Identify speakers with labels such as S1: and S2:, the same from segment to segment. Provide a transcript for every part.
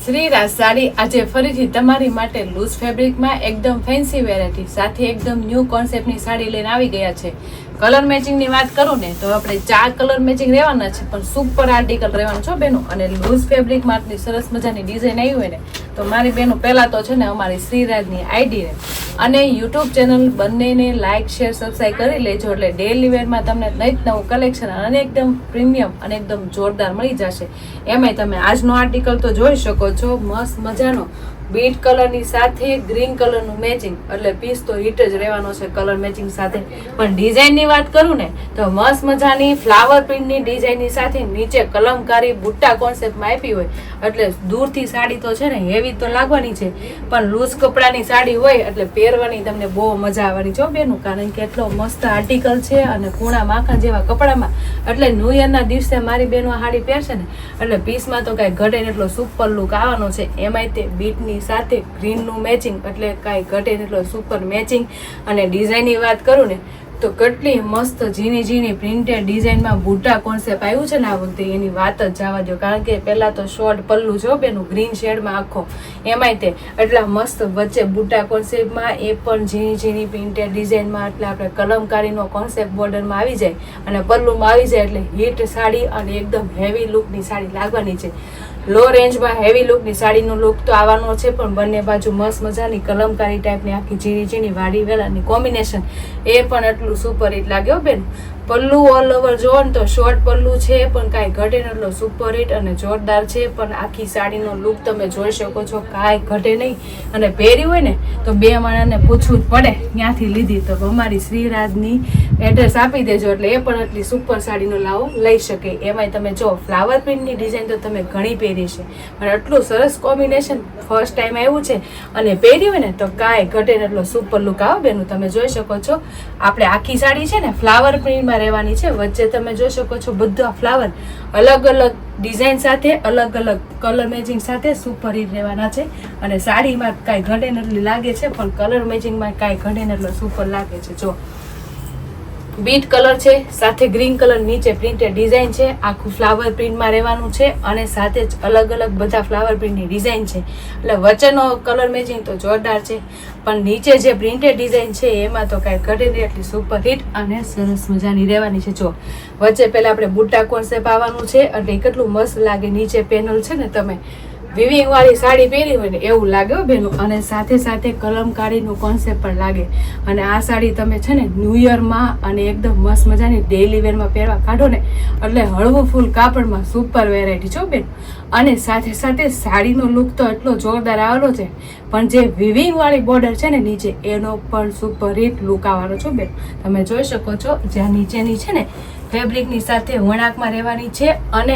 S1: શ્રીરાજ સાડી આજે ફરીથી તમારી માટે લૂઝ ફેબ્રિકમાં એકદમ ફેન્સી વેરાયટી સાથે એકદમ ન્યૂ કોન્સેપ્ટની સાડી લઈને આવી ગયા છે. કલર મેચિંગની વાત કરું ને તો આપણે 4 કલર મેચિંગ રહેવાના છે, પણ સુપર આર્ટિકલ રહેવાનું છો બેનો. અને લૂઝ ફેબ્રિકમાં આટલી સરસ મજાની ડિઝાઇન આવી હોય ને તો મારી બેનો પહેલાં તો છે ને અમારી શ્રીરાજની આઈડીને અને યુટ્યુબ ચેનલ બંનેને લાઇક શેર સબસ્ક્રાઈબ કરી લેજો, એટલે ડેલી વેરમાં તમને નવું કલેક્શન અને એકદમ પ્રીમિયમ અને એકદમ જોરદાર મળી જશે. એમાંય તમે આજનો આર્ટિકલ તો જોઈ શકો છો, મસ્ત મજાનો બીટ કલરની સાથે ગ્રીન કલરનું મેચિંગ, એટલે પીસ તો હિટ જ રહેવાનો છે કલર મેચિંગ સાથે. પણ ડિઝાઇનની વાત કરું ને તો મસ્ત મજાની ફ્લાવર પ્રિન્ટની ડિઝાઇનની સાથે નીચે કલમકારી બુટ્ટા કોન્સેપ્ટમાં આપી હોય, એટલે દૂરથી સાડી તો છે ને હેવી તો લાગવાની છે, પણ લૂઝ કપડાની સાડી હોય એટલે પહેરવાની તમને બહુ મજા આવવાની છે બેનું, કારણ કે એટલો મસ્ત આર્ટિકલ છે અને કૂણા માખણ જેવા કપડામાં. એટલે ન્યૂ યરના દિવસે મારી બહેનો આ સાડી પહેરશે ને એટલે પીસમાં તો કાંઈ ઘટે ને એટલો સુપર લુક આવવાનો છે. એમાંય તે બીટની સાથે ગ્રીનનું મેચિંગ, એટલે કાંઈ ઘટે એટલો સુપર મેચિંગ. અને ડિઝાઇનની વાત કરું ને તો કેટલી મસ્ત ઝીણી ઝીણી પ્રિન્ટેડ ડિઝાઇનમાં બુટ્ટા કોન્સેપ્ટ આવ્યું છે ને આ વખતે, એની વાત જ જવા દો. કારણ કે પહેલાં તો શોર્ટ પલ્લું જો બેનું ગ્રીન શેડમાં આખો, એમાંય તે એટલા મસ્ત વચ્ચે બુટ્ટા કોન્સેપ્ટમાં એ પણ ઝીણી ઝીણી પ્રિન્ટેડ ડિઝાઇનમાં, એટલે આપણે કલમકારીનો કોન્સેપ્ટ બોર્ડરમાં આવી જાય અને પલ્લુમાં આવી જાય, એટલે હિટ સાડી અને એકદમ હેવી લુકની સાડી લાગવાની છે. લો રેન્જમાં હેવી લુકની સાડીનો લુક તો આવવાનો છે, પણ બંને બાજુ મસ્ત મજાની કલમકારી ટાઈપની આખી ઝીણી ઝીણી વાડી વેલાની કોમ્બિનેશન, એ પણ એટલું સુપર હિટ લાગ્યો બેન. પલ્લું ઓલ ઓવર જોવો ને તો શોર્ટ પલ્લું છે, પણ કાંઈ ઘટે ને એટલો સુપર હિટ અને જોરદાર છે. પણ આખી સાડીનો લુક તમે જોઈ શકો છો, કાંઈ ઘટે નહીં. અને પહેરી હોય ને તો બે માણસને પૂછવું જ પડે ક્યાંથી લીધી, તો અમારી શ્રીરાજની એડ્રેસ આપી દેજો, એટલે એ પણ એટલી સુપર સાડીનો લાવો લઈ શકે. એમાંય તમે જો ફ્લાવર પ્રિન્ટની ડિઝાઇન તો તમે ઘણી પહેરી છે, પણ એટલું સરસ કોમ્બિનેશન ફર્સ્ટ ટાઈમ આવ્યું છે. અને પહેરી હોય ને તો કાંઈ ઘટે ને એટલો સુપર લુક આવે બેનું. તમે જોઈ શકો છો આપણે આખી સાડી છે ને ફ્લાવર પ્રિન્ટમાં રહેવાની છે, વચ્ચે તમે જોઈ શકો છો બધા ફ્લાવર અલગ અલગ ડિઝાઇન સાથે અલગ અલગ કલર મેચિંગ સાથે સુપર હિટ રહેવાના છે. અને સાડીમાં કાંઈ ઘટે ને એટલી લાગે છે, પણ કલર મેચિંગમાં કાંઈ ઘટે ને એટલો સુપર લાગે છે. જો બીટ કલર છે, સાથે ગ્રીન કલર નીચે પ્રિન્ટેડ ડિઝાઇન છે, આખું ફ્લાવર પ્રિન્ટમાં રહેવાનું છે, અને સાથે જ અલગ અલગ બધા ફ્લાવર પ્રિન્ટની ડિઝાઇન છે, એટલે વચ્ચેનો કલર મેચિંગ તો જોરદાર છે. પણ નીચે જે પ્રિન્ટેડ ડિઝાઇન છે એમાં તો કાંઈ ઘટે નહીં એટલી સુપર હિટ અને સરસ મજાની રહેવાની છે. જો વચ્ચે પહેલાં આપણે બુટ્ટા કોન્સેપ્ટ આવવાનું છે, એટલે કેટલું મસ્ત લાગે. નીચે પેનલ છે ને તમે વિવિંગ વાળી સાડી પહેરી હોય ને એવું લાગે બેનું, અને સાથે સાથે કલમકારીનું કોન્સેપ્ટ પણ લાગે. અને આ સાડી તમે છે ને ન્યૂ યરમાં અને એકદમ મસ્ત મજાની ડેલી વેરમાં પહેરવા કાઢો ને એટલે હળવું ફૂલ કાપડમાં સુપર વેરાયટી છો બેન. અને સાથે સાથે સાડીનો લુક તો એટલો જોરદાર આવેલો છે, પણ જે વિવિંગ વાળી બોર્ડર છે ને નીચે એનો પણ સુપર હિટ લુક આવવાનો છો બેન. તમે જોઈ શકો છો જ્યાં નીચેની છે ને ફેબ્રિકની સાથે વણાકમાં રહેવાની છે અને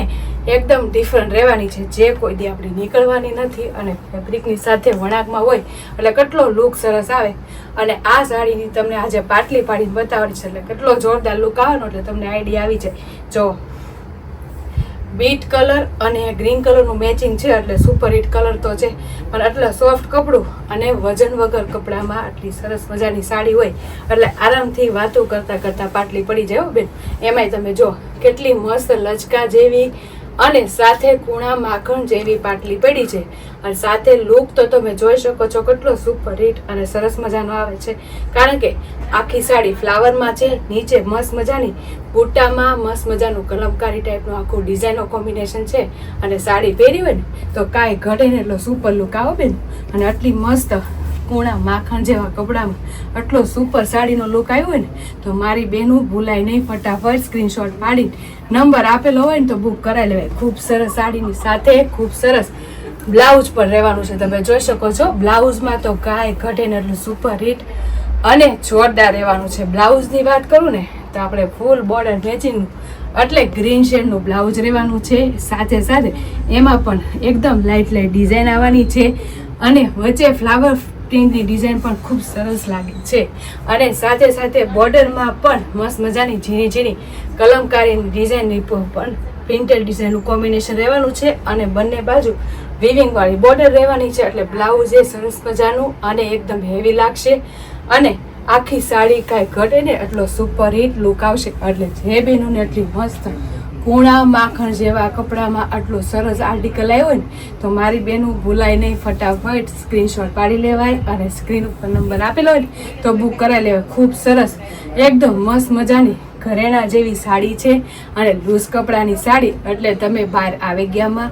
S1: એકદમ ડિફરન્ટ રહેવાની છે, જે કોઈ દી આપણે નીકળવાની નથી. અને ફેબ્રિકની સાથે વણાકમાં હોય એટલે કેટલો લુક સરસ આવે. અને આ સાડીની તમને આજે પાટલી પાડીને બતાવવાની છે, એટલે કેટલો જોરદાર લુક આવવાનો, એટલે તમને આઈડિયા આવી જાય. જો બીટ કલર અને ગ્રીન કલરનું મેચિંગ છે, એટલે સુપર હિટ કલર તો છે, પણ આટલા સોફ્ટ કપડું અને વજન વગર કપડામાં આટલી સરસ મજાની સાડી હોય એટલે આરામથી વાતો કરતાં કરતાં પાટલી પડી જાય બેન. એમાંય તમે જો કેટલી મસ્ત લચકા જેવી અને સાથે કૂણા માખણ જેવી પાટલી પડી છે, અને સાથે લુક તો તમે જોઈ શકો છો કેટલો સુપર હિટ અને સરસ મજાનો આવે છે. કારણ કે આખી સાડી ફ્લાવરમાં છે, નીચે મસ્ત મજાની બુટ્ટામાં મસ્ત મજાનું કલમકારી ટાઈપનું આખું ડિઝાઇનનો કોમ્બિનેશન છે. અને સાડી પહેરી હોય ને તો કાંઈ ઘટે ને એટલો સુપર લુક આવે બેન. અને આટલી મસ્ત કૂણા માખણ જેવા કપડામાં આટલો સુપર સાડીનો લુક આવ્યો હોય ને તો મારી બહેનું ભૂલાય નહીં, ફટાફટ સ્ક્રીનશોટ પાડીને નંબર આપેલો હોય ને તો બુક કરાવી લેવાય. ખૂબ સરસ સાડીની સાથે ખૂબ સરસ બ્લાઉઝ પણ રહેવાનું છે. તમે જોઈ શકો છો બ્લાઉઝમાં તો કાંઈ ઘટે ને એટલું સુપર હિટ અને જોરદાર રહેવાનું છે. બ્લાઉઝની વાત કરું ને તો આપણે ફૂલ બોર્ડર મેચિંગનું એટલે ગ્રીન શેડનું બ્લાઉઝ રહેવાનું છે. સાથે સાથે એમાં પણ એકદમ લાઇટ લાઇટ ડિઝાઇન આવવાની છે, અને વચ્ચે ફ્લાવર પ્રિન્ટની ડિઝાઇન પણ ખૂબ સરસ લાગે છે. અને સાથે સાથે બોર્ડરમાં પણ મસ્ત મજાની ઝીણી ઝીણી કલમકારીની ડિઝાઇનની પણ પ્રિન્ટેડ ડિઝાઇનનું કોમ્બિનેશન રહેવાનું છે, અને બંને બાજુ વિવિંગ વાળી બોર્ડર રહેવાની છે, એટલે બ્લાઉઝ એ સરસ મજાનું અને એકદમ હેવી લાગશે. અને આખી સાડી કાંઈ ઘટે ને એટલો સુપર હિટ લુક આવશે. એટલે જે બહેનોને એટલી મસ્ત કૂણા માખણ જેવા કપડામાં આટલું સરસ આર્ટિકલ આવ્યો ને તો મારી બેનું ભૂલાય નહીં, ફટાફટ સ્ક્રીનશોટ પાડી લેવાય અને સ્ક્રીન ઉપર નંબર આપેલો હોય ને તો બુક કરાવી લેવાય. ખૂબ સરસ એકદમ મસ્ત મજાની ઘરેણા જેવી સાડી છે અને લૂઝ કપડાની સાડી એટલે તમે બહાર આવી ગયામાં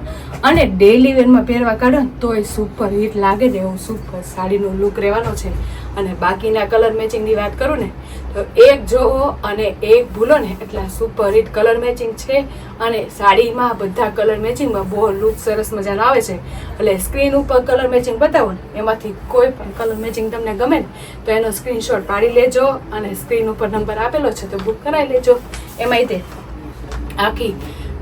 S1: અને ડેઈલી વેરમાં પહેરવા કાઢો ને તોય સુપર હિટ લાગે ને એવું સુપર સાડીનો લુક રહેવાનો છે. અને બાકીના કલર મેચિંગની વાત કરું ને તો એક જોવો અને એક ભૂલો ને એટલા સુપર હિટ કલર મેચિંગ છે અને સાડીમાં બધા કલર મેચિંગમાં બહુ લુક સરસ મજાનો આવે છે. એટલે સ્ક્રીન ઉપર કલર મેચિંગ બતાવો ને એમાંથી કોઈ પણ કલર મેચિંગ તમને ગમે ને તો એનો સ્ક્રીનશોટ પાડી લેજો અને સ્ક્રીન ઉપર નંબર આપેલો છે તો બુક કરાવી લેજો. એમાંય તે આખી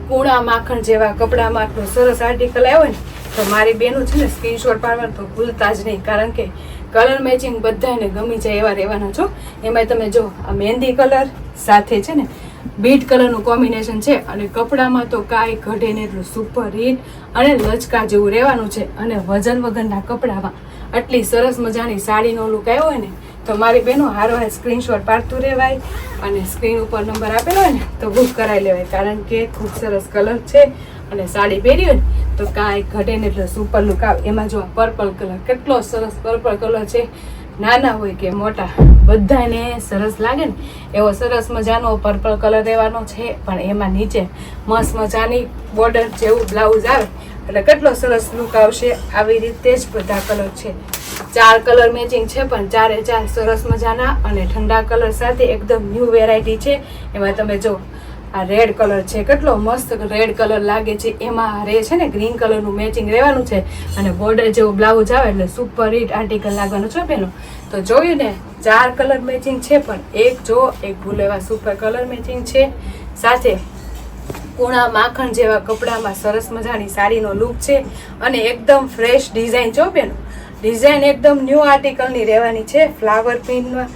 S1: કૂણા માખણ જેવા કપડામાં આટલું સરસ આર્ટિકલ આવ્યો ને તો મારી બેનું છે ને સ્ક્રીનશોટ પાડવાનું તો ભૂલતા જ નહીં, કારણ કે કલર મેચિંગ બધાને ગમી જાય એવા રહેવાના છો. એમાં તમે જો આ મહેંદી કલર સાથે છે ને બીટ કલરનું કોમ્બિનેશન છે અને કપડામાં તો કાંઈ ઘટે ને એટલું સુપર હિટ અને લચકા જેવું રહેવાનું છે. અને વજન વગરના કપડામાં આટલી સરસ મજાની સાડીનો લુક આવ્યો હોય ને તો મારી બહેનો હારો સ્ક્રીનશોટ પાડતું રહેવાય અને સ્ક્રીન ઉપર નંબર આપેલો હોય ને તો બુક કરાવી લેવાય, કારણ કે ખૂબ સરસ કલર છે અને સાડી પહેરી હોય ને તો કાંઈ ઘટે ને એટલે સુપર લુક આવે. એમાં જો પર્પલ કલર કેટલો સરસ પર્પલ કલર છે, નાના હોય કે મોટા બધાને સરસ લાગે ને એવો સરસ મજાનો પર્પલ કલર રહેવાનો છે. પણ એમાં નીચે મસ્ત મજાની બોર્ડર જેવું બ્લાઉઝ આવે એટલે કેટલો સરસ લુક આવશે. આવી રીતે જ બધા કલર છે, 4 કલર મેચિંગ છે પણ 4 એ 4 સરસ મજાના અને ઠંડા કલર સાથે એકદમ ન્યૂ વેરાયટી છે. એમાં તમે જો આ રેડ કલર છે, કેટલો મસ્ત રેડ કલર લાગે છે. એમાં રે છે ને ગ્રીન કલરનું મેચિંગ રહેવાનું છે અને બોર્ડર જેવું બ્લાઉઝ આવે એટલે સુપર હિટ આર્ટિકલ લાગવાનું છે બેનો. તો જોયું ને 4 કલર મેચિંગ છે પણ એક જો એક ભૂલ એવા સુપર કલર મેચિંગ છે. સાથે કૂણા માખણ જેવા કપડામાં સરસ મજાની સાડીનો લુક છે અને એકદમ ફ્રેશ ડિઝાઇન છો બેનો. ડિઝાઇન એકદમ ન્યૂ આર્ટિકલની રહેવાની છે, ફ્લાવર પ્રિન્ટમાં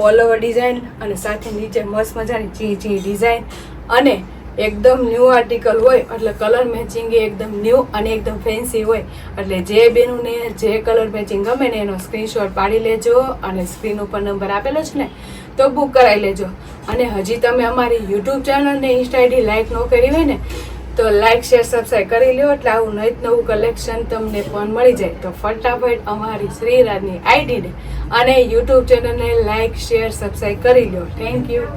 S1: ઓલ ઓવર ડિઝાઇન અને સાથે નીચે મસ્ત મજાની ચી ડિઝાઇન અને એકદમ ન્યૂ આર્ટિકલ હોય એટલે કલર મેચિંગ એકદમ ન્યૂ અને એકદમ ફેન્સી હોય. એટલે જે બેનુંને જે કલર મેચિંગ ગમે ને એનો સ્ક્રીનશોટ પાડી લેજો અને સ્ક્રીન ઉપર નંબર આપેલો છે ને તો બુક કરાવી લેજો. અને હજી તમે અમારી યુટ્યુબ ચેનલને ઇન્સ્ટા આઈડી લાઈક ન કરી હોય ને તો લાઈક શેર સબસ્ક્રાઈબ કરી લ્યો એટલે આવું નવું કલેક્શન તમને પણ મળી જાય. તો ફટાફટ અમારી શ્રીરાજની આઈડીને અને યુટ્યુબ ચેનલને લાઈક શેર સબસ્ક્રાઈબ કરી લ્યો. Thank you.